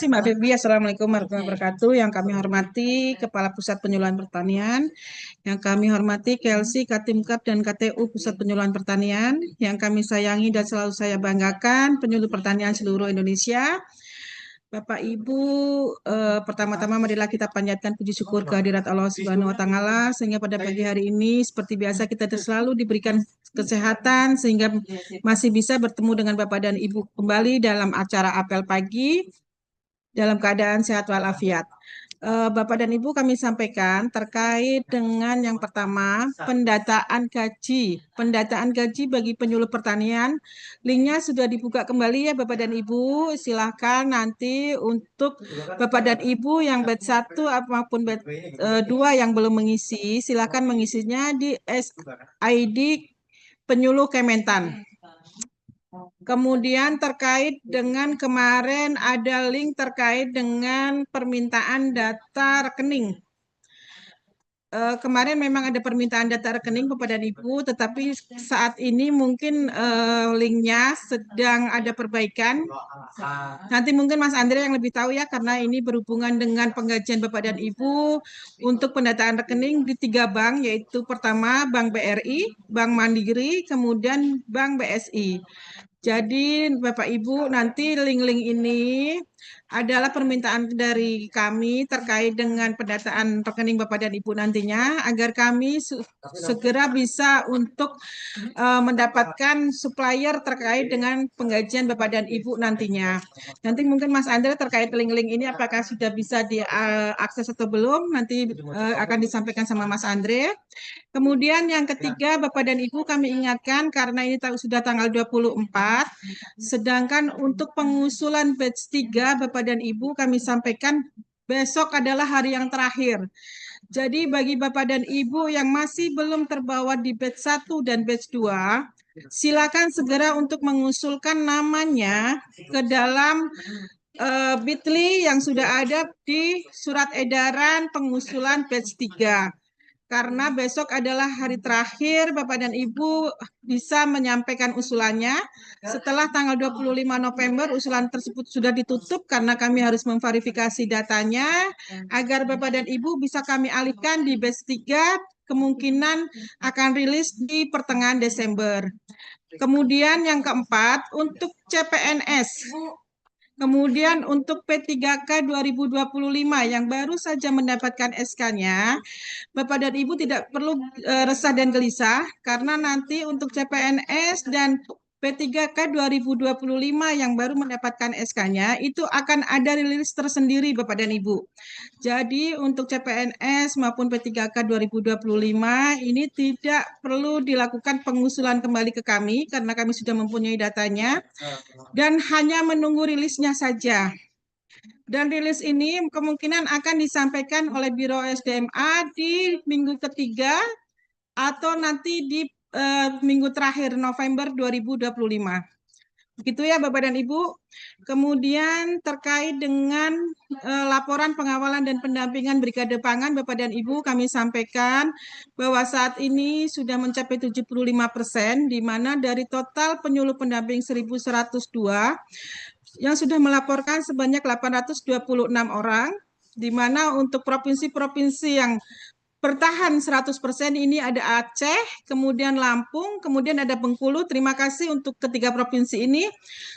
Mbak Febi, Assalamualaikum warahmatullahi wabarakatuh. Yang kami hormati Kepala Pusat Penyuluhan Pertanian, yang kami hormati Kelsi, Katimkab, dan KTU Pusat Penyuluhan Pertanian, yang kami sayangi dan selalu saya banggakan, penyuluh pertanian seluruh Indonesia. Bapak Ibu, pertama-tama marilah kita panjatkan puji syukur kehadirat Allah Subhanahu wa Ta'ala, sehingga pada pagi hari ini seperti biasa kita selalu diberikan kesehatan sehingga masih bisa bertemu dengan Bapak dan Ibu kembali dalam acara apel pagi dalam keadaan sehat walafiat. Bapak dan Ibu, kami sampaikan terkait dengan yang pertama, pendataan gaji. Pendataan gaji bagi penyuluh pertanian, linknya sudah dibuka kembali ya Bapak dan Ibu. Silahkan nanti untuk Bapak dan Ibu yang batch 1 apapun batch 2 yang belum mengisi, silahkan mengisinya di ID penyuluh Kementan. Kemudian terkait dengan kemarin ada link terkait dengan permintaan data rekening. Kemarin memang ada permintaan data rekening Bapak dan Ibu, tetapi saat ini mungkin linknya sedang ada perbaikan. Nanti mungkin Mas Andre yang lebih tahu ya, karena ini berhubungan dengan penggajian Bapak dan Ibu untuk pendataan rekening di 3 bank, yaitu pertama Bank BRI, Bank Mandiri, kemudian Bank BSI. Jadi Bapak Ibu, nanti link-link ini adalah permintaan dari kami terkait dengan pendataan rekening Bapak dan Ibu nantinya, agar kami segera bisa untuk mendapatkan supplier terkait dengan penggajian Bapak dan Ibu nantinya. Nanti mungkin Mas Andre terkait link-link ini apakah sudah bisa diakses atau belum, nanti akan disampaikan sama Mas Andre. Kemudian yang ketiga, Bapak dan Ibu, kami ingatkan karena ini sudah tanggal 24, sedangkan untuk pengusulan batch 3, Bapak dan Ibu, kami sampaikan besok adalah hari yang terakhir. Jadi bagi Bapak dan Ibu yang masih belum terbawa di batch 1 dan batch 2, silakan segera untuk mengusulkan namanya ke dalam Bitly yang sudah ada di surat edaran pengusulan batch 3. Karena besok adalah hari terakhir Bapak dan Ibu bisa menyampaikan usulannya. Setelah tanggal 25 November usulan tersebut sudah ditutup karena kami harus memverifikasi datanya agar Bapak dan Ibu bisa kami alihkan di batch 3, kemungkinan akan rilis di pertengahan Desember. Kemudian yang keempat, untuk CPNS. Kemudian untuk P3K 2025 yang baru saja mendapatkan SK-nya, Bapak dan Ibu tidak perlu resah dan gelisah, karena nanti untuk CPNS dan P3K 2025 yang baru mendapatkan SK-nya, itu akan ada rilis tersendiri Bapak dan Ibu. Jadi untuk CPNS maupun P3K 2025 ini tidak perlu dilakukan pengusulan kembali ke kami, karena kami sudah mempunyai datanya, dan hanya menunggu rilisnya saja. Dan rilis ini kemungkinan akan disampaikan oleh Biro SDMA di minggu ketiga atau nanti di minggu terakhir November 2025. Begitu ya Bapak dan Ibu. Kemudian terkait dengan laporan pengawalan dan pendampingan Brigade Pangan, Bapak dan Ibu, kami sampaikan bahwa saat ini sudah mencapai 75%, di mana dari total penyuluh pendamping 1.102, yang sudah melaporkan sebanyak 826 orang, di mana untuk provinsi-provinsi yang bertahan 100% ini ada Aceh, kemudian Lampung, kemudian ada Bengkulu. Terima kasih untuk ketiga provinsi ini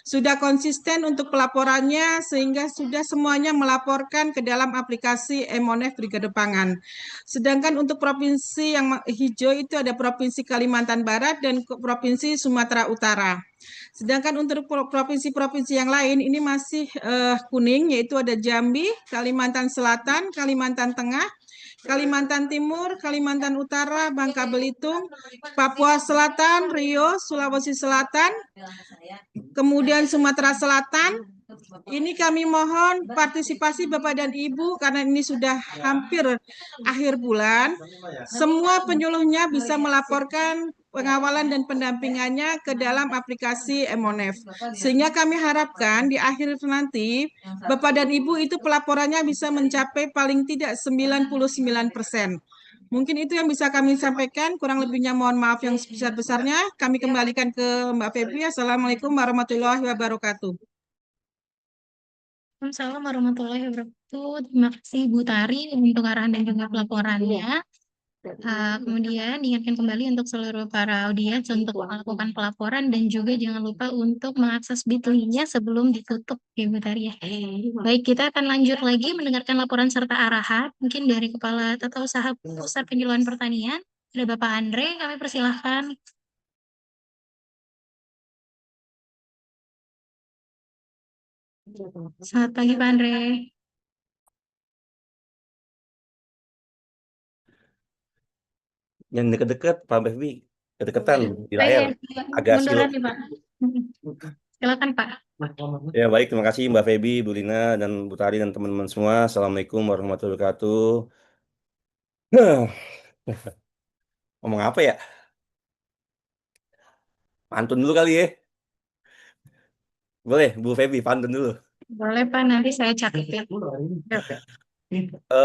sudah konsisten untuk pelaporannya sehingga sudah semuanya melaporkan ke dalam aplikasi Monef Brigade Pangan. Sedangkan untuk provinsi yang hijau itu ada Provinsi Kalimantan Barat dan Provinsi Sumatera Utara. Sedangkan untuk provinsi-provinsi yang lain ini masih kuning, yaitu ada Jambi, Kalimantan Selatan, Kalimantan Tengah, Kalimantan Timur, Kalimantan Utara, Bangka Belitung, Papua Selatan, Riau, Sulawesi Selatan, kemudian Sumatera Selatan. Ini kami mohon partisipasi Bapak dan Ibu karena ini sudah hampir akhir bulan. Semua penyuluhnya bisa melaporkan pengawalan dan pendampingannya ke dalam aplikasi Monef. Sehingga kami harapkan di akhir nanti Bapak dan Ibu itu pelaporannya bisa mencapai paling tidak 99%. Mungkin itu yang bisa kami sampaikan, kurang lebihnya mohon maaf yang sebesar-besarnya. Kami kembalikan ke Mbak Febri. Assalamualaikum warahmatullahi wabarakatuh. Waalaikumsalam warahmatullahi wabarakatuh. Terima kasih Bu Tari untuk arahan dan juga pelaporannya. Kemudian diingatkan kembali untuk seluruh para audiens untuk melakukan pelaporan dan juga jangan lupa untuk mengakses Bitly-nya sebelum ditutup ya Bu Tari ya. Baik, kita akan lanjut lagi mendengarkan laporan serta arahan mungkin dari Kepala Tata Usaha Pusat Penjualan Pertanian. Ada Bapak Andre, kami persilahkan. Selamat pagi Pak Andre. Yang deket-deket Pak Bevi, kedekatan di Oh iya, layar agak munduran silau. nih Pak. Silakan Pak. Ya baik, terima kasih Mbak Febi, Bu Lina, dan Bu Tari dan teman-teman semua. Assalamualaikum warahmatullahi wabarakatuh. Huh, ngomong apa ya? Pantun dulu kali ya. Boleh, Bu Febi, pantun dulu. Boleh Pak, nanti saya catat ya.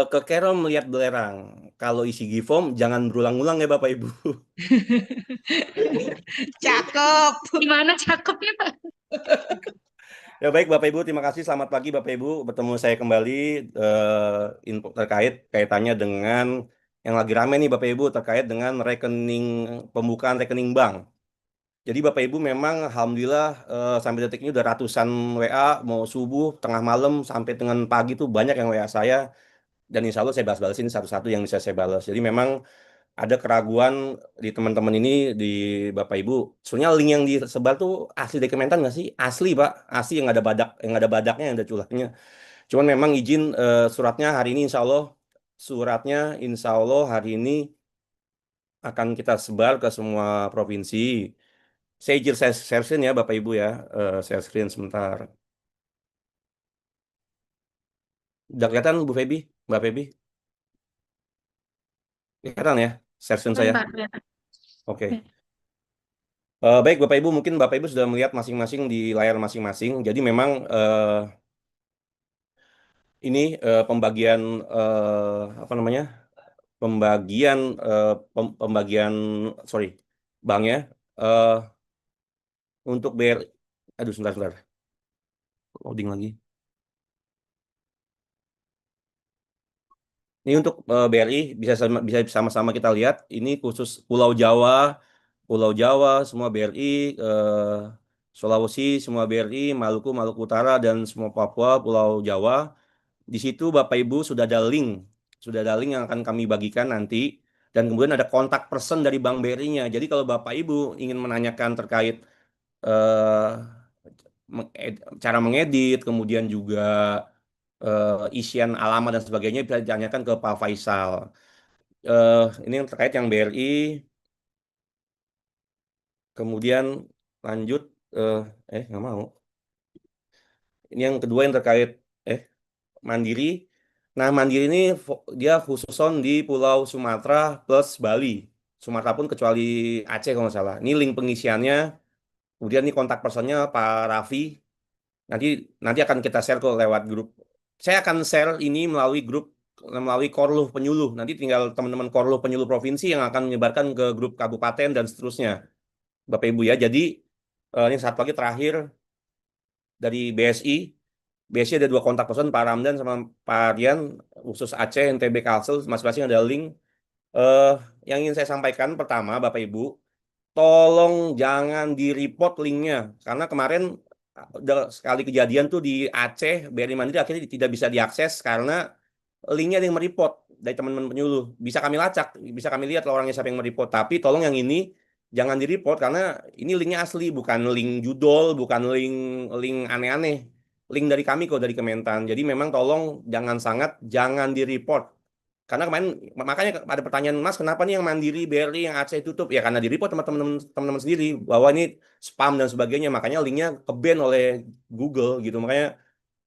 Ke Kerom melihat belerang. Kalau isi Gifom, jangan berulang-ulang ya Bapak Ibu. Cakep. Gimana cakepnya Pak? Ya baik Bapak Ibu, terima kasih. Selamat pagi Bapak Ibu. Bertemu saya kembali info terkait kaitannya dengan yang lagi rame nih Bapak Ibu terkait dengan rekening pembukaan rekening bank. Jadi Bapak Ibu memang alhamdulillah sampai detik ini udah ratusan WA mau subuh, tengah malam sampai dengan pagi tuh banyak yang WA saya dan insya Allah saya balas-balasin satu-satu yang bisa saya balas. Jadi memang ada keraguan di teman-teman ini di Bapak Ibu. Sebenarnya link yang disebar tuh asli dari Kementan nggak sih? Asli Pak, asli yang ada badak, yang ada badaknya, yang ada culaknya. Cuman memang izin suratnya hari ini insya Allah hari ini akan kita sebar ke semua provinsi. Saya izin share screen ya Bapak Ibu ya, share screen sebentar. Udah kelihatan Bu Febi, Mbak Febi? Kelihatan ya share screen Kelihatan saya? Pak, kelihatan. Oke. Baik Bapak Ibu, mungkin Bapak Ibu sudah melihat masing-masing di layar masing-masing. Jadi memang ini pembagian apa namanya? Pembagian pembagian sorry banknya eh untuk BR. Aduh sebentar loading lagi. Ini untuk BRI bisa sama-sama kita lihat. Ini khusus Pulau Jawa semua BRI, Sulawesi semua BRI, Maluku Utara dan semua Papua Pulau Jawa. Di situ Bapak Ibu sudah ada link yang akan kami bagikan nanti. Dan kemudian ada kontak person dari Bank BRI-nya. Jadi kalau Bapak Ibu ingin menanyakan terkait eh, cara mengedit, kemudian juga isian alamat dan sebagainya bisa ditanyakan ke Pak Faisal. Ini yang terkait yang BRI, kemudian lanjut, nggak mau. Ini yang kedua yang terkait eh Mandiri. Nah, Mandiri ini dia khususon di Pulau Sumatera plus Bali. Sumatera pun kecuali Aceh kalau nggak salah. Ini link pengisiannya. Kemudian ini kontak personnya Pak Raffi. Nanti nanti akan kita share ke lewat grup. Saya akan share ini melalui grup melalui Korluh Penyuluh. Nanti tinggal teman-teman Korluh Penyuluh Provinsi yang akan menyebarkan ke grup kabupaten dan seterusnya. Bapak Ibu ya. Jadi ini satu lagi terakhir dari BSI. BSI ada dua kontak person, Pak Ramdan sama Pak Rian, khusus Aceh, NTB, Kalsel, masing-masing ada link. Eh, yang ingin saya sampaikan pertama, Bapak Ibu, tolong jangan di-report linknya. Karena kemarin udah sekali kejadian tuh di Aceh, BRI Mandiri akhirnya tidak bisa diakses karena linknya ada yang mereport dari teman-teman penyuluh. Bisa kami lacak, bisa kami lihat orangnya siapa yang mereport. Tapi tolong yang ini jangan di-report karena ini linknya asli, bukan link judul, bukan link link aneh-aneh. Link dari kami kok dari Kementan. Jadi memang tolong jangan di-report. Karena kemarin makanya ada pertanyaan Mas, kenapa nih yang Mandiri, BRI, yang Aceh tutup? Ya karena di-report sama teman-teman sendiri bahwa ini spam dan sebagainya. Makanya linknya ke-ban oleh Google gitu. Makanya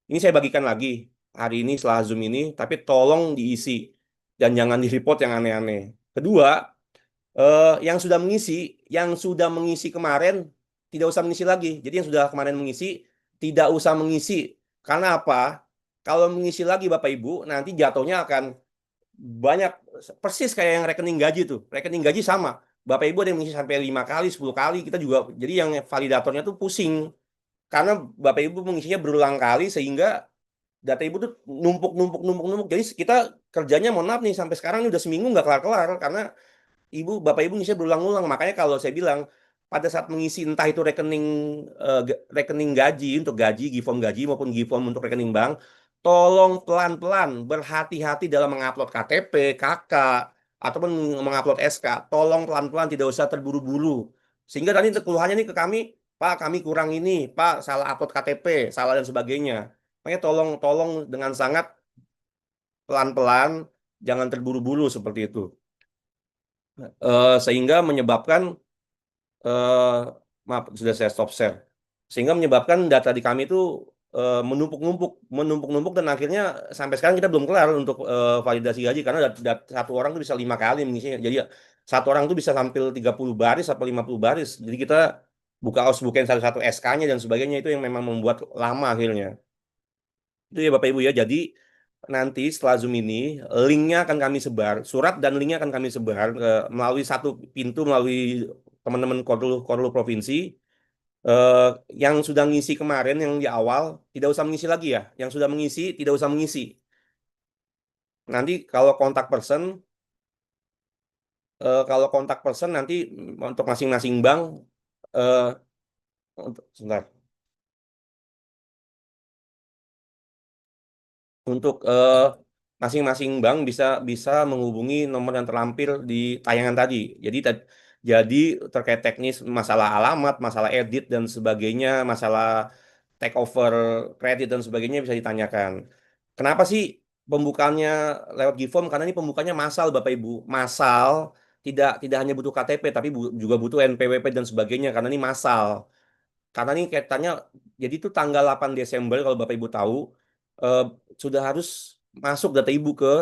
ini saya bagikan lagi hari ini setelah Zoom ini, tapi tolong diisi dan jangan di-report yang aneh-aneh. Kedua, yang sudah mengisi kemarin tidak usah mengisi lagi. Jadi yang sudah kemarin mengisi tidak usah mengisi. Karena apa? Kalau mengisi lagi Bapak Ibu, nanti jatuhnya akan banyak persis kayak yang rekening gaji tuh. Rekening gaji sama. Bapak Ibu ada yang mengisi sampai 5 kali, 10 kali. Kita juga jadi yang validatornya tuh pusing. Karena Bapak Ibu mengisinya berulang kali sehingga data ibu tuh numpuk. Jadi kita kerjanya mohon maaf nih sampai sekarang ini udah seminggu nggak kelar-kelar karena bapak ibu ngisi berulang-ulang. Makanya kalau saya bilang pada saat mengisi entah itu rekening gaji untuk gaji, GIFOM gaji maupun GIFOM untuk rekening bank, tolong pelan-pelan berhati-hati dalam mengupload KTP, KK ataupun mengupload SK. Tolong pelan-pelan, tidak usah terburu-buru. Sehingga nanti keluhannya nih ke kami, Pak, kami kurang ini, Pak, salah upload KTP, salah dan sebagainya. Makanya tolong dengan sangat pelan-pelan, jangan terburu-buru seperti itu. Sehingga menyebabkan maaf sudah saya stop share. Sehingga menyebabkan data di kami itu menumpuk-numpuk dan akhirnya sampai sekarang kita belum kelar untuk validasi gaji karena satu orang tuh bisa 5 kali mengisinya. Jadi satu orang tuh bisa tampil 30 baris atau 50 baris. Jadi kita harus bukain satu-satu SK-nya dan sebagainya, itu yang memang membuat lama akhirnya. Itu ya Bapak Ibu ya. Jadi nanti setelah Zoom ini linknya akan kami sebar, surat dan linknya akan kami sebar melalui satu pintu, melalui teman-teman Korlu Provinsi. Yang sudah ngisi kemarin yang di awal tidak usah mengisi lagi ya. Yang sudah mengisi tidak usah mengisi. Nanti kalau kontak person nanti untuk masing-masing bank sebentar. Untuk masing-masing bank bisa menghubungi nomor yang terlampir di tayangan tadi. Jadi terkait teknis masalah alamat, masalah edit dan sebagainya, masalah take over kredit dan sebagainya bisa ditanyakan. Kenapa sih pembukaannya lewat GIFOM? Karena ini pembukanya massal Bapak Ibu. Massal, tidak hanya butuh KTP tapi juga butuh NPWP dan sebagainya karena ini massal. Karena ini kaitannya, jadi itu tanggal 8 Desember kalau Bapak Ibu tahu, eh, sudah harus masuk data Ibu ke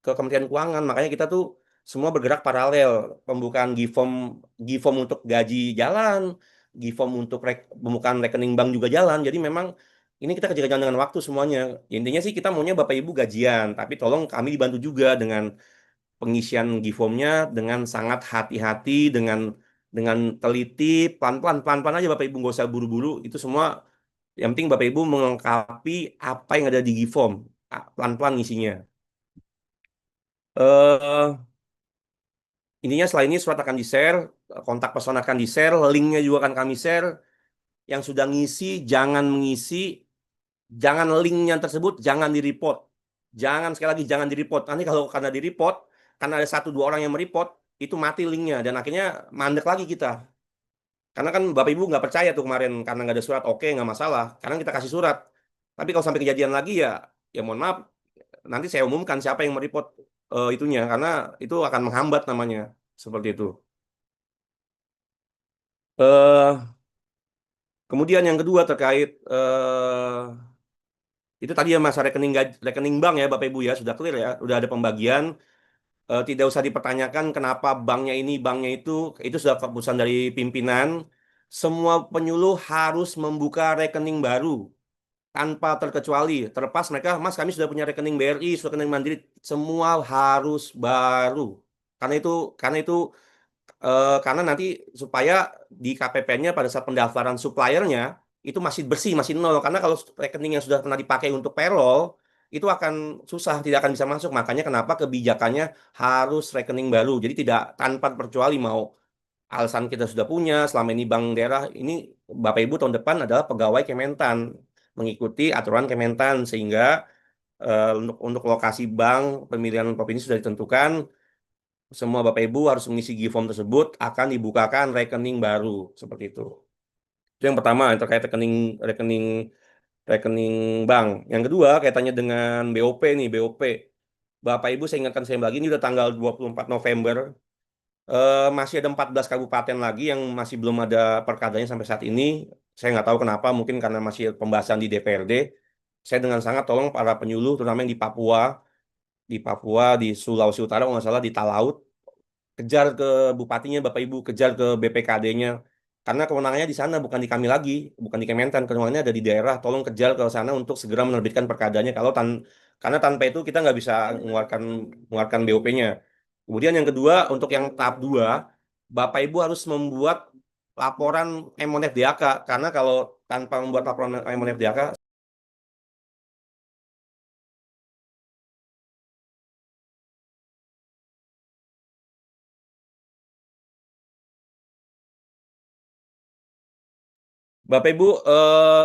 Kementerian Keuangan. Makanya kita tuh semua bergerak paralel. Pembukaan GIFOM untuk gaji jalan, GIFOM untuk pembukaan rekening bank juga jalan. Jadi memang ini kita kerjakan dengan waktu semuanya. Intinya sih kita maunya Bapak Ibu gajian, tapi tolong kami dibantu juga dengan pengisian GIFOM-nya dengan sangat hati-hati, dengan teliti, pelan-pelan aja Bapak Ibu, nggak usah buru-buru. Itu semua yang penting Bapak Ibu melengkapi apa yang ada di GIFOM, pelan-pelan ngisinya. Intinya setelah ini surat akan di-share, kontak person akan di-share, linknya juga akan kami share. Yang sudah ngisi jangan mengisi, jangan linknya tersebut jangan di-report. Sekali lagi jangan di-report. Nanti kalau karena di-report, karena ada 1-2 orang yang mereport, itu mati linknya dan akhirnya mandek lagi kita. Karena kan Bapak Ibu nggak percaya tuh kemarin karena nggak ada surat, oke nggak masalah. Karena kita kasih surat. Tapi kalau sampai kejadian lagi ya mohon maaf, nanti saya umumkan siapa yang mereport itunya karena itu akan menghambat namanya seperti itu. eh Kemudian yang kedua terkait itu tadi ya masa rekening bank ya Bapak Ibu ya sudah clear ya, sudah ada pembagian. Tidak usah dipertanyakan kenapa banknya itu sudah keputusan dari pimpinan. Semua penyuluh harus membuka rekening baru tanpa terkecuali. Terlepas mereka, Mas kami sudah punya rekening BRI, sudah rekening Mandiri, semua harus baru. Karena nanti supaya di KPP-nya pada saat pendaftaran suppliernya itu masih bersih, masih nol. Karena kalau rekening yang sudah pernah dipakai untuk payroll itu akan susah, tidak akan bisa masuk. Makanya kenapa kebijakannya harus rekening baru. Jadi tidak tanpa terkecuali mau alasan kita sudah punya selama ini bank daerah ini Bapak Ibu tahun depan adalah pegawai Kementan mengikuti aturan Kementan sehingga untuk lokasi bank pemilihan provinsi sudah ditentukan. Semua Bapak Ibu harus mengisi GIFOM tersebut akan dibukakan rekening baru seperti itu. Itu yang pertama yang terkait rekening rekening rekening bank. Yang kedua kaitannya dengan BOP nih, BOP. Bapak Ibu saya ingatkan saya lagi ini udah tanggal 24 November. Masih ada 14 kabupaten lagi yang masih belum ada perkadanya sampai saat ini. Saya nggak tahu kenapa, mungkin karena masih pembahasan di DPRD. Saya dengan sangat tolong para penyuluh, terutama yang di Papua, di Sulawesi Utara, kalau nggak salah di Talaut, kejar ke bupatinya, Bapak Ibu, kejar ke BPKD-nya. Karena kewenangannya di sana, bukan di kami lagi, bukan di Kementan, kewenangannya ada di daerah. Tolong kejar ke sana untuk segera menerbitkan perkadanya. Karena tanpa itu kita nggak bisa mengeluarkan BOP-nya. Kemudian yang kedua, untuk yang tahap 2, Bapak Ibu harus membuat laporan MONF DAK. Karena kalau tanpa membuat laporan MONF DAK, Bapak Ibu,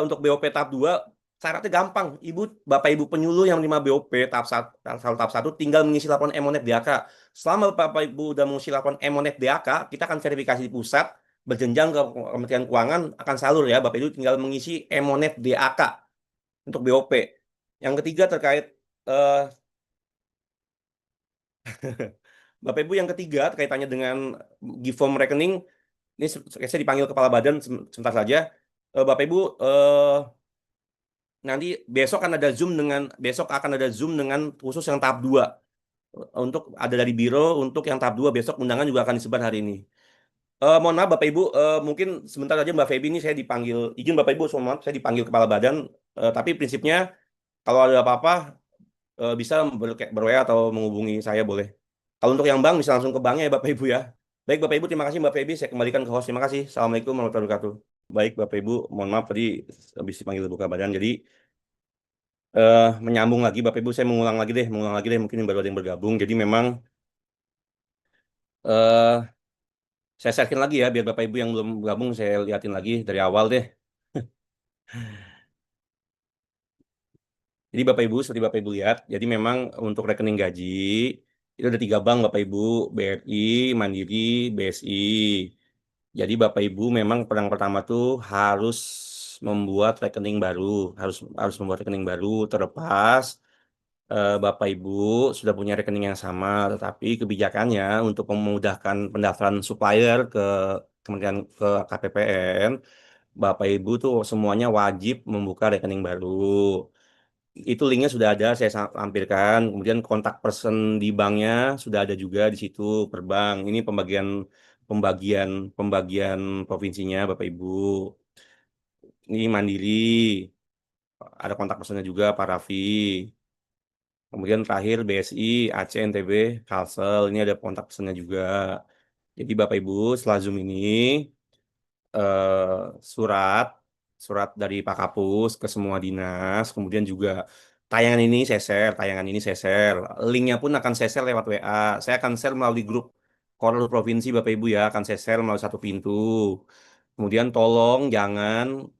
untuk BOP tahap 2 syaratnya gampang. Bapak Ibu penyuluh yang menerima BOP tahap 1 tinggal mengisi laporan M-Monet DAK. Selama Bapak Ibu udah mengisi laporan M-Monet DAK, kita akan verifikasi di pusat, berjenjang ke Kementerian Keuangan, akan salur ya. Bapak Ibu tinggal mengisi M-Monet DAK untuk BOP. Yang ketiga terkait Bapak Ibu yang ketiga kaitannya dengan give form rekening, ini saya dipanggil kepala badan sebentar saja. Bapak Ibu, nanti besok akan ada Zoom dengan khusus yang tahap 2. Untuk ada dari biro, untuk yang tahap 2 besok undangan juga akan disebar hari ini. Mohon maaf Bapak Ibu, mungkin sebentar saja Mbak Feby ini saya dipanggil, izin Bapak Ibu, mohon maaf saya dipanggil kepala badan, tapi prinsipnya kalau ada apa-apa bisa ber-WA atau menghubungi saya boleh. Kalau untuk yang bank bisa langsung ke banknya ya Bapak Ibu ya. Baik Bapak Ibu, terima kasih Mbak Feby, saya kembalikan ke host. Terima kasih. Assalamualaikum warahmatullahi wabarakatuh. Baik Bapak Ibu, mohon maaf tadi habis dipanggil buka badan, jadi menyambung lagi Bapak Ibu, saya mengulang lagi deh, mungkin baru ada yang bergabung. Jadi memang eh saya sharein lagi ya, biar Bapak Ibu yang belum bergabung saya liatin lagi dari awal deh. Jadi Bapak Ibu, seperti Bapak Ibu lihat, jadi memang untuk rekening gaji itu ada 3 bank Bapak Ibu, BRI, Mandiri, BSI. Jadi Bapak Ibu memang yang pertama tuh harus membuat rekening baru, harus membuat rekening baru terlepas Bapak Ibu sudah punya rekening yang sama, tetapi kebijakannya untuk memudahkan pendaftaran supplier ke Kementerian ke KPPN, Bapak Ibu tuh semuanya wajib membuka rekening baru. Itu linknya sudah ada, saya lampirkan. Kemudian kontak person di banknya sudah ada juga di situ per bank. Ini pembagian pembagian provinsinya, Bapak Ibu. Ini Mandiri, ada kontak personnya juga, Pak Raffi. Kemudian terakhir BSI, Aceh, NTB, Kalsel, ini ada kontak personnya juga. Jadi Bapak Ibu, setelah Zoom ini, surat dari Pak Kapus ke semua dinas, kemudian juga tayangan ini saya share, linknya pun akan saya share lewat WA, saya akan share melalui grup Korul Provinsi Bapak Ibu ya, akan saya share melalui satu pintu. Kemudian tolong jangan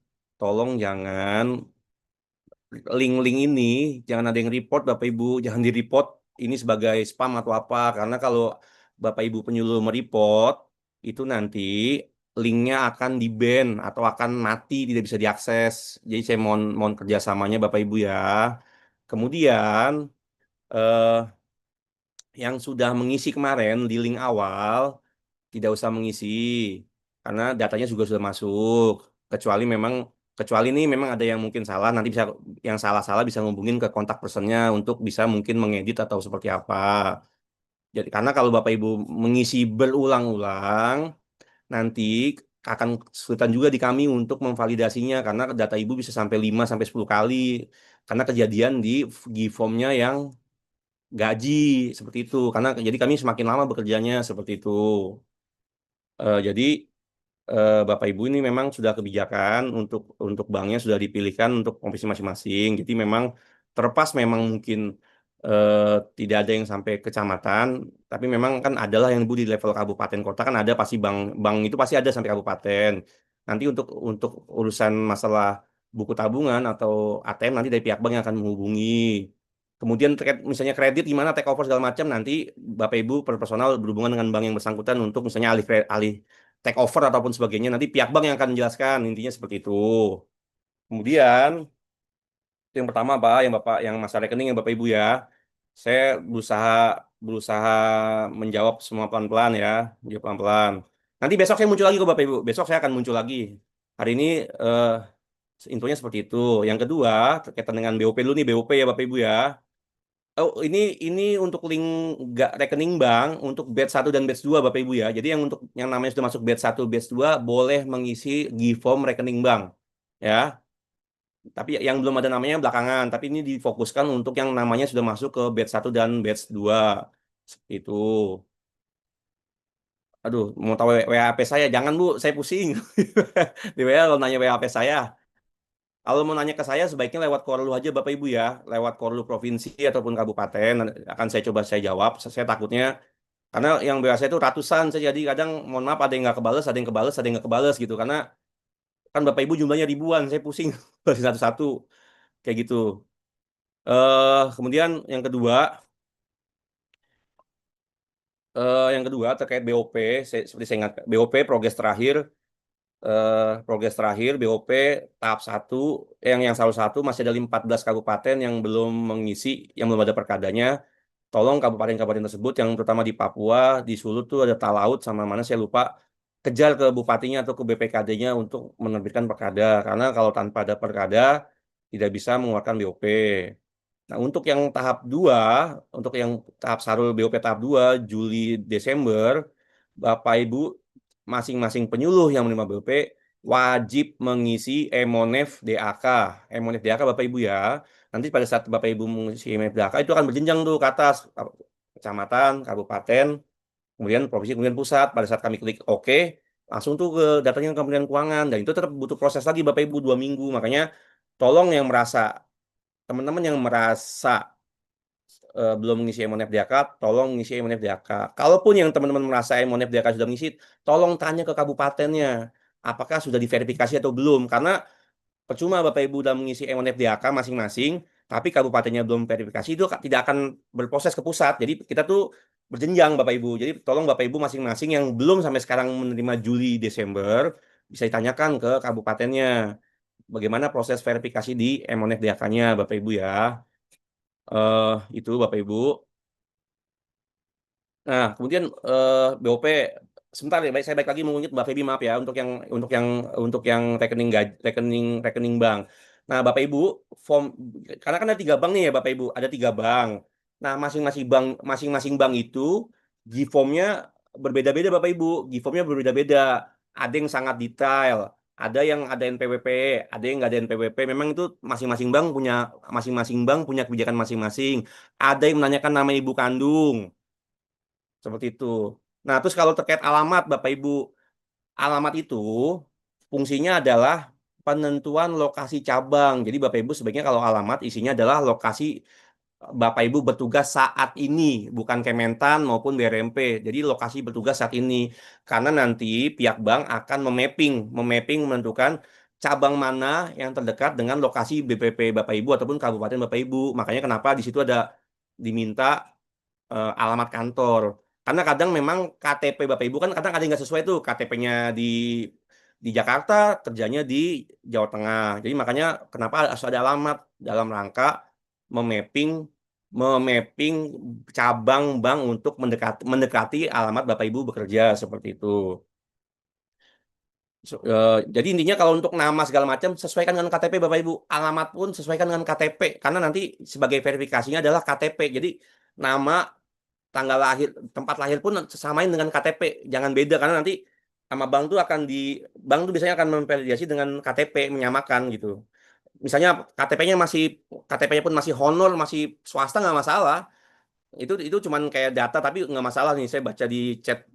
link-link ini jangan ada yang report Bapak Ibu, jangan di-report ini sebagai spam atau apa, karena kalau Bapak Ibu penyuluh mereport itu nanti linknya akan di-ban atau akan mati, tidak bisa diakses. Jadi saya mohon kerjasamanya Bapak Ibu ya. Kemudian eh, yang sudah mengisi kemarin di link awal tidak usah mengisi karena datanya juga sudah masuk, kecuali ini memang ada yang mungkin salah, nanti bisa yang salah-salah bisa ngubungin ke kontak personnya untuk bisa mungkin mengedit atau seperti apa. Jadi karena kalau Bapak Ibu mengisi berulang-ulang nanti akan kesulitan juga di kami untuk memvalidasinya karena data Ibu bisa sampai 5 sampai 10 kali karena kejadian di G-form-nya yang gaji seperti itu. Karena jadi kami semakin lama bekerjanya seperti itu. Jadi Bapak Ibu ini memang sudah kebijakan untuk banknya sudah dipilihkan untuk komposisi masing-masing. Jadi memang terlepas memang mungkin tidak ada yang sampai kecamatan, tapi memang kan adalah yang Bu di level kabupaten kota kan ada pasti bank itu pasti ada sampai kabupaten. Nanti untuk urusan masalah buku tabungan atau ATM nanti dari pihak bank yang akan menghubungi. Kemudian misalnya kredit gimana take over segala macam nanti Bapak Ibu personal berhubungan dengan bank yang bersangkutan untuk misalnya alih take over ataupun sebagainya nanti pihak bank yang akan menjelaskan intinya seperti itu. Kemudian yang pertama Pak, yang masalah rekening yang Bapak Ibu ya. Saya berusaha menjawab semua pelan-pelan ya, menjawab pelan-pelan. Nanti besok saya muncul lagi kok Bapak Ibu. Besok saya akan muncul lagi. Hari ini infonya seperti itu. Yang kedua, terkaitan dengan BOP dulu nih, BOP ya Bapak Ibu ya. Oh, ini untuk link rekening bank untuk batch 1 dan batch 2 Bapak Ibu ya. Jadi yang namanya sudah masuk batch 1, batch 2 boleh mengisi form rekening bank. Ya. Tapi yang belum ada namanya belakangan, tapi ini difokuskan untuk yang namanya sudah masuk ke batch 1 dan batch 2. Seperti itu. Aduh, mau tahu WAP saya? Jangan Bu, saya pusing. Di WA kalau nanya WAP saya. Kalau mau nanya ke saya sebaiknya lewat Korlu aja Bapak Ibu ya, lewat Korlu provinsi ataupun kabupaten akan saya coba saya jawab. Saya takutnya karena yang biasa itu ratusan, saya jadi kadang mohon maaf ada yang nggak kebales, ada yang kebales, ada yang nggak kebales gitu karena Kan Bapak Ibu jumlahnya ribuan, saya pusing bagi satu-satu kayak gitu. Kemudian yang kedua terkait BOP, seperti saya ingat BOP progres terakhir BOP tahap 1 yang salah satu masih ada 14 kabupaten yang belum mengisi, yang belum ada perkadanya. Tolong kabupaten-kabupaten tersebut yang terutama di Papua, di Sulut tuh ada Talaut sama mana saya lupa, kejar ke bupatinya atau ke BPKD-nya untuk menerbitkan perkada, karena kalau tanpa ada perkada tidak bisa mengeluarkan BOP. Nah, untuk yang tahap sarul BOP tahap 2 Juli Desember, Bapak Ibu masing-masing penyuluh yang menerima BOP wajib mengisi Emonef DAK. Emonef DAK Bapak Ibu ya. Nanti pada saat Bapak Ibu mengisi Emonef DAK itu akan berjenjang tuh ke atas, kecamatan, kabupaten, kemudian provinsi, kemudian pusat. Pada saat kami klik OK, langsung tuh ke datanya ke Kementerian Keuangan, dan itu tetap butuh proses lagi Bapak Ibu 2 minggu. Makanya tolong teman-teman yang merasa belum mengisi Emonef DAK, tolong mengisi Emonef DAK. Kalaupun yang teman-teman merasa Emonef DAK sudah mengisi, tolong tanya ke kabupatennya, apakah sudah diverifikasi atau belum. Karena percuma Bapak Ibu sudah mengisi Emonef DAK masing-masing, tapi kabupatennya belum verifikasi, itu tidak akan berproses ke pusat. Jadi kita tuh berjenjang Bapak Ibu. Jadi tolong Bapak Ibu masing-masing yang belum sampai sekarang menerima Juli Desember, bisa ditanyakan ke kabupatennya bagaimana proses verifikasi di Emonef DAK-nya Bapak Ibu ya. Itu Bapak Ibu. Nah, kemudian BOP sebentar ya, saya baik lagi mengunjut Mbak Febi, maaf ya, untuk yang rekening bank. Nah, Bapak Ibu, form, karena kan ada 3 bank nih ya Bapak Ibu, ada 3 bank. Nah, masing-masing bank itu G-formnya berbeda-beda Bapak Ibu, G-formnya berbeda-beda. Ada yang sangat detail, ada yang ada NPWP, ada yang nggak ada NPWP. Memang itu masing-masing bank punya kebijakan masing-masing. Ada yang menanyakan nama ibu kandung. Seperti itu. Nah, terus kalau terkait alamat, Bapak Ibu, alamat itu fungsinya adalah penentuan lokasi cabang. Jadi Bapak Ibu sebaiknya kalau alamat isinya adalah lokasi Bapak Ibu bertugas saat ini, bukan Kementan maupun BRMP. Jadi lokasi bertugas saat ini. Karena nanti pihak bank akan memapping menentukan cabang mana yang terdekat dengan lokasi BPP Bapak Ibu ataupun kabupaten Bapak Ibu. Makanya kenapa di situ ada diminta alamat kantor. Karena kadang memang KTP Bapak Ibu kan kadang ada yang nggak sesuai tuh, KTP-nya di Jakarta, kerjanya di Jawa Tengah. Jadi makanya kenapa harus ada alamat dalam rangka memapping memapping cabang bank untuk mendekati alamat Bapak Ibu bekerja seperti itu. Jadi intinya kalau untuk nama segala macam sesuaikan dengan KTP Bapak Ibu, alamat pun sesuaikan dengan KTP karena nanti sebagai verifikasinya adalah KTP. Jadi nama, tanggal lahir, tempat lahir pun samain dengan KTP, jangan beda karena nanti sama bank tuh biasanya akan memvalidasi dengan KTP, menyamakan gitu. Misalnya KTP-nya pun masih honor, masih swasta nggak masalah. Itu cuman kayak data tapi nggak masalah nih. Saya baca di chat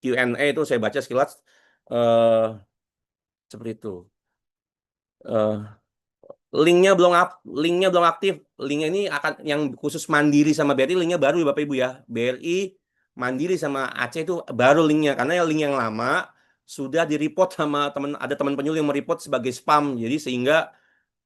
Q&A itu saya baca sekilas eh seperti itu. Eh, linknya belum aktif. Linknya ini akan yang khusus Mandiri sama BRI, linknya baru ya Bapak Ibu ya. BRI, Mandiri sama Aceh itu baru linknya karena link yang lama sudah di-report sama ada teman penyuluh yang mereport sebagai spam. Jadi sehingga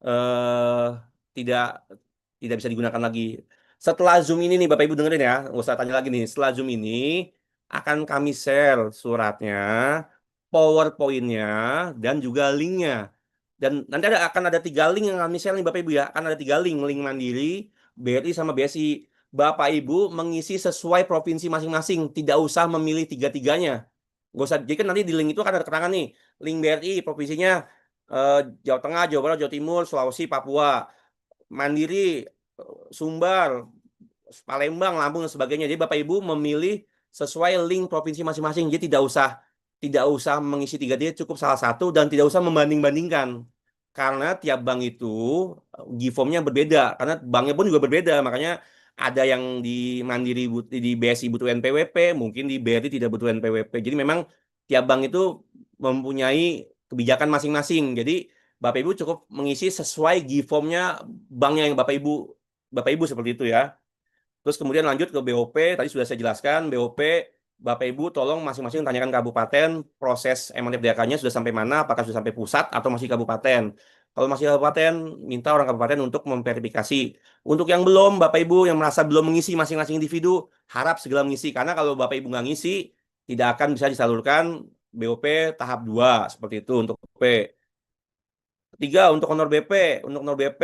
eh tidak tidak bisa digunakan lagi. Setelah Zoom ini nih Bapak Ibu dengerin ya, nggak usah tanya lagi nih. Setelah Zoom ini akan kami share suratnya, PowerPoint-nya, dan juga linknya. Dan nanti akan ada 3 link yang kami share nih Bapak Ibu ya. Akan ada 3 link Mandiri, BRI sama BSI. Bapak Ibu mengisi sesuai provinsi masing-masing, tidak usah memilih tiga-tiganya. Nggak usah, jadi kan nanti di link itu akan ada keterangan nih, link BRI provinsinya Jawa Tengah, Jawa Barat, Jawa Timur, Sulawesi, Papua. Mandiri, Sumbar, Palembang, Lampung dan sebagainya. Jadi Bapak Ibu memilih sesuai link provinsi masing-masing. Jadi tidak usah mengisi 3D, cukup salah satu dan tidak usah membanding-bandingkan. Karena tiap bank itu G-formnya berbeda, karena banknya pun juga berbeda. Makanya ada yang di Mandiri di BSI butuh NPWP, mungkin di BRI tidak butuh NPWP. Jadi memang tiap bank itu mempunyai kebijakan masing-masing. Jadi Bapak Ibu cukup mengisi sesuai G-formnya banknya yang Bapak Ibu seperti itu ya. Terus kemudian lanjut ke BOP, tadi sudah saya jelaskan BOP Bapak Ibu tolong masing-masing tanyakan kabupaten proses MNFDK-nya sudah sampai mana, apakah sudah sampai pusat atau masih kabupaten. Kalau masih kabupaten, minta orang kabupaten untuk memverifikasi. Untuk yang belum, Bapak Ibu yang merasa belum mengisi masing-masing individu, harap segera mengisi. Karena kalau Bapak Ibu nggak ngisi, tidak akan bisa disalurkan BOP tahap 2, seperti itu untuk BP. Ketiga, untuk honor BP. Untuk honor BP,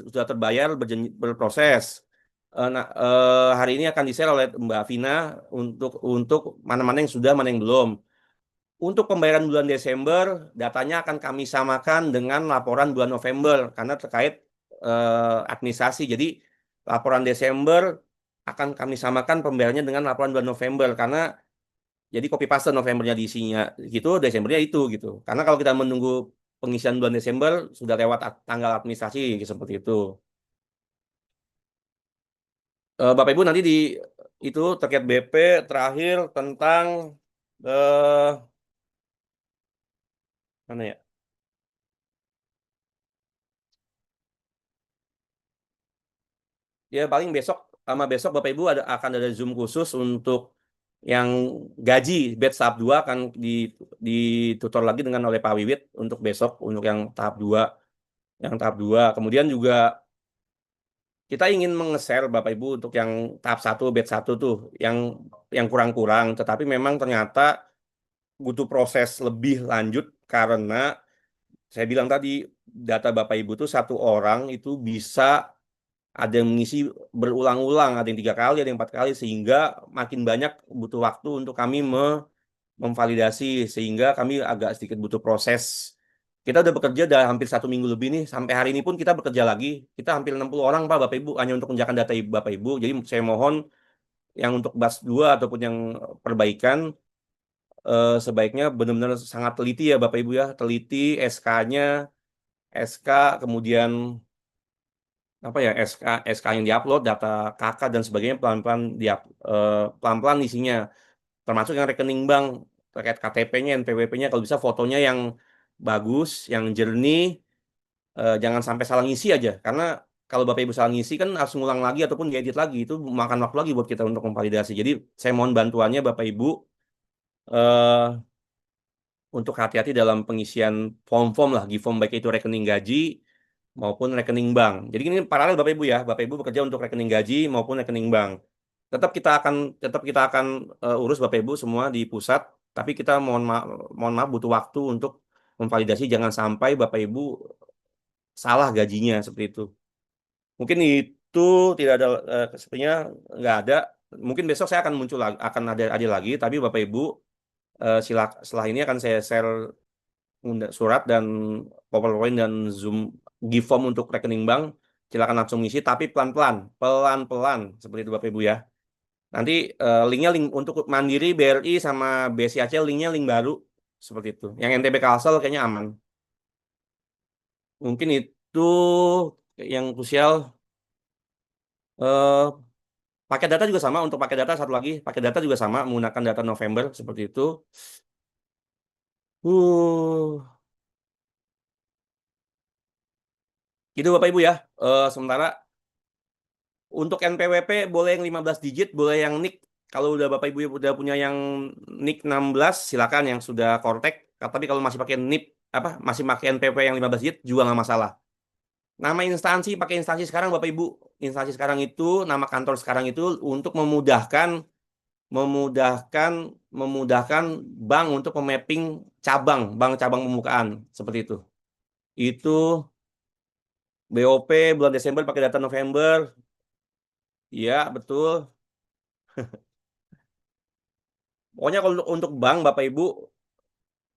sudah terbayar, berproses. Hari ini akan di-share oleh Mbak Vina untuk mana-mana yang sudah, mana yang belum. Untuk pembayaran bulan Desember, datanya akan kami samakan dengan laporan bulan November karena terkait administrasi. Jadi laporan Desember akan kami samakan pembayarannya dengan laporan bulan November karena jadi copy paste Novembernya diisinya gitu, Desembernya itu gitu. Karena kalau kita menunggu pengisian bulan Desember sudah lewat tanggal administrasi seperti itu. Bapak Ibu nanti di itu terkait BP terakhir tentang mana ya? Ya paling besok Bapak Ibu akan ada Zoom khusus untuk yang gaji batch tahap 2 akan ditutor lagi dengan oleh Pak Wiwit untuk besok untuk yang tahap 2. Yang tahap 2. Kemudian juga kita ingin meng-share Bapak Ibu untuk yang tahap 1 batch 1 tuh yang kurang-kurang, tetapi memang ternyata butuh proses lebih lanjut karena saya bilang tadi data Bapak Ibu tuh satu orang itu bisa ada yang mengisi berulang-ulang, ada yang 3 kali, ada yang 4 kali, sehingga makin banyak butuh waktu untuk kami memvalidasi, sehingga kami agak sedikit butuh proses. Kita udah bekerja udah hampir 1 minggu lebih nih, sampai hari ini pun kita bekerja lagi. Kita hampir 60 orang Pak, Bapak Ibu, hanya untuk menjalankan data Bapak Ibu. Jadi saya mohon yang untuk batch 2 ataupun yang perbaikan, sebaiknya benar-benar sangat teliti ya Bapak Ibu ya, teliti SK-nya, SK, kemudian apa ya SK yang diupload, data KK dan sebagainya pelan-pelan isinya, termasuk yang rekening bank terkait KTP-nya, NPWP-nya, kalau bisa fotonya yang bagus, yang jernih, jangan sampai salah ngisi aja, karena kalau Bapak Ibu salah ngisi kan harus ngulang lagi ataupun diedit lagi, itu makan waktu lagi buat kita untuk memvalidasi. Jadi saya mohon bantuannya Bapak Ibu eh, untuk hati-hati dalam pengisian form-form lah, form baik itu rekening gaji maupun rekening bank. Jadi ini paralel Bapak Ibu ya, Bapak Ibu bekerja untuk rekening gaji maupun rekening bank. Tetap kita akan urus Bapak Ibu semua di pusat, tapi kita mohon maaf butuh waktu untuk memvalidasi, jangan sampai Bapak Ibu salah gajinya seperti itu. Mungkin itu tidak ada sepertinya nggak ada. Mungkin besok saya akan muncul lagi, akan ada lagi, tapi Bapak Ibu setelah ini akan saya share surat dan PowerPoint dan Zoom form untuk rekening bank. Silakan langsung ngisi, tapi pelan-pelan seperti itu Bapak Ibu ya. Nanti linknya link untuk Mandiri, BRI sama BSI Aceh linknya link baru seperti itu. Yang NTB Kalsel kayaknya aman. Mungkin itu yang krusial. Eh, paket data juga sama, untuk paket data satu lagi, paket data juga sama menggunakan data November seperti itu. Gitu Bapak Ibu ya. Sementara untuk NPWP boleh yang 15 digit, boleh yang NIK. Kalau udah Bapak Ibu udah punya yang NIK 16, silakan yang sudah Kortek. Tapi kalau masih pakai NIP masih pakai NPWP yang 15 digit juga nggak masalah. Nama instansi pakai instansi sekarang Bapak Ibu. Instansi sekarang itu, nama kantor sekarang itu untuk memudahkan bank untuk memapping bank cabang pembukaan seperti itu. Itu BOP bulan Desember pakai data November. Iya, betul. Pokoknya kalau untuk bank Bapak Ibu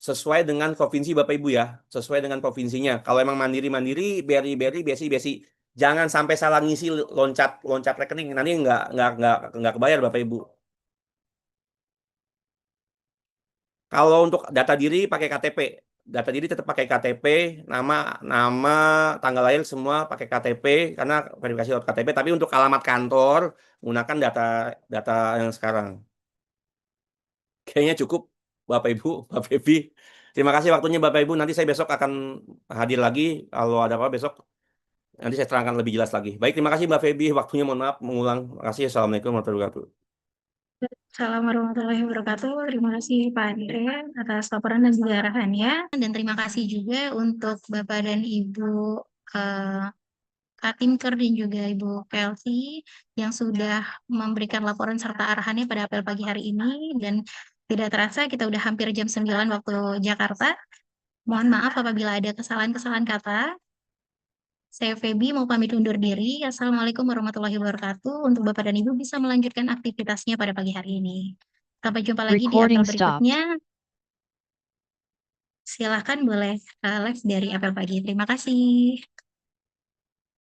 sesuai dengan provinsi Bapak Ibu ya, sesuai dengan provinsinya. Kalau emang mandiri, BRI, BSI. Jangan sampai salah ngisi loncat rekening, nanti nggak kebayar Bapak Ibu. Kalau untuk data diri pakai KTP, data diri tetap pakai KTP, nama, tanggal lahir semua pakai KTP karena verifikasi lewat KTP. Tapi untuk alamat kantor menggunakan data yang sekarang. Kayaknya cukup Bapak Ibu, Pak Febi. Terima kasih waktunya Bapak Ibu. Nanti saya besok akan hadir lagi. Kalau ada apa besok, nanti saya terangkan lebih jelas lagi. Baik, terima kasih Mbak Febi. Waktunya mohon maaf mengulang. Terima kasih. Assalamualaikum warahmatullahi wabarakatuh. Assalamualaikum warahmatullahi wabarakatuh. Terima kasih Pak Andre atas laporan dan juga arahannya. Dan terima kasih juga untuk Bapak dan Ibu Kak Tinker dan juga Ibu Kelsey yang sudah memberikan laporan serta arahannya pada apel pagi hari ini. Dan tidak terasa kita udah hampir jam 9 waktu Jakarta. Mohon maaf apabila ada kesalahan-kesalahan kata. Saya Feby mau pamit undur diri. Assalamualaikum warahmatullahi wabarakatuh. Untuk Bapak dan Ibu bisa melanjutkan aktivitasnya pada pagi hari ini. Sampai jumpa lagi di apel Recording stopped. berikutnya. Silahkan boleh live dari apel pagi. Terima kasih.